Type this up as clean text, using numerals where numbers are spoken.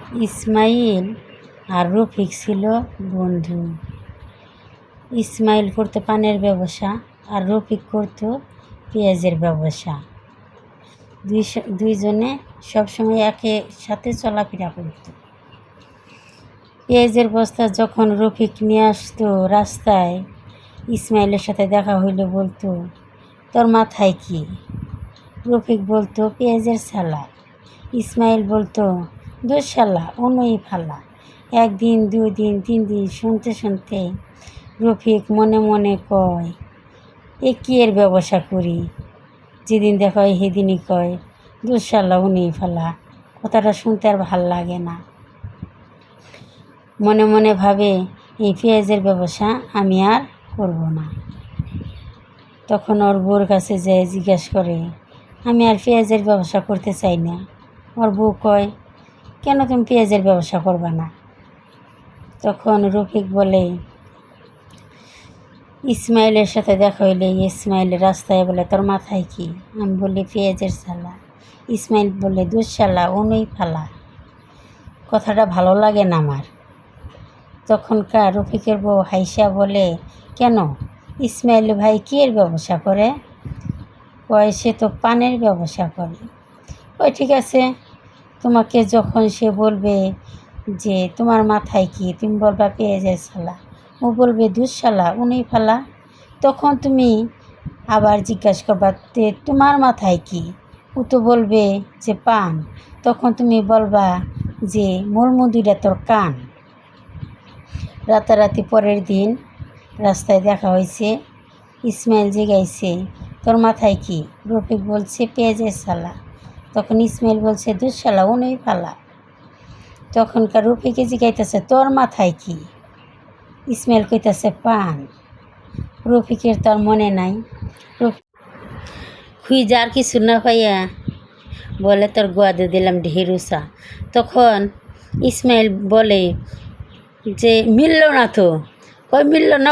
ইসমাইল আর রফিক ছিল বন্ধু। ইসমাইল করতো পানের ব্যবসা আর রফিক করতো পেঁয়াজের ব্যবসা। দুইজনে সবসময় একের সাথে চলাফেরা করত। পেঁয়াজের বস্তা যখন রফিক নিয়ে আসতো রাস্তায়, ইসমাইলের সাথে দেখা হইলে বলতো, তোর মাথায় কি? রফিক বলতো, পেঁয়াজের ছালা। ইসমাইল বলতো, দোষ শালা, অনই ফালা। একদিন, 2 দিন, 3 দিন শুনতে শুনতে রফিক মনে মনে কয়, এ কি এর ব্যবসা করি? যেদিন দেখা হয় সেদিনই কয়, দোষ শালা, অনই ফালা। কথাটা শুনতে আর ভাল লাগে না। মনে মনে ভাবে, এই পেঁয়াজের ব্যবসা আমি আর করব না। তখন ওর বউর কাছে যেয়ে জিজ্ঞেস করে, আমি আর পেঁয়াজের ব্যবসা করতে চাই না। ওর বউ কয়, কেন তুমি পেঁয়াজের ব্যবসা করবা না? তখন রফিক বলে, ইসমাইলের সাথে দেখা হইলে ইসমাইল রাস্তায় বলে, তোর মাথায় কি? আমি বলি, পেঁয়াজের ছালা। ইসমাইল বলে, দোষ শালা, অনই ফালা। কথাটা ভালো লাগে না আমার। তখনকার রফিকের বউ হাইসা বলে, কেন, ইসমাইল ভাই কি এর ব্যবসা করে? কয়, সে তো পানের ব্যবসা করে। ওই ঠিক আছে, তোমাকে যখন সে বলবে যে তোমার মাথায় কি, তুমি বলবা পেঁয়াজের ছালা। ও বলবে, দুধ শালা, উনি ফালা। তখন তুমি আবার জিজ্ঞাসা করবা, তোমার মাথায় কি? ও তো বলবে যে পান। তখন তুমি বলবা যে মোর মুদিটা তোর কান। রাতারাতি পরের দিন রাস্তায় দেখা হয়েছে। ইসমাইল জিগাইছে, তোর মাথায় কি? রফিক বলছে, পেঁয়াজের ছালা। তখন ইসমাইল বলছে, দুধ শালা, উনি ফালা। তখনকার রফিকে জিগাইতেছে, তোর মাথায় কি? ইসমাইল কইতেছে, পান। রফিকের তার মনে নাই। খুঁজে আর কিছু না পাইয়া বলে, তোর গোয়াদে দিলাম ঢেরুসা। তখন ইসমাইল বলে যে মিলল না তো। কই মিলল না?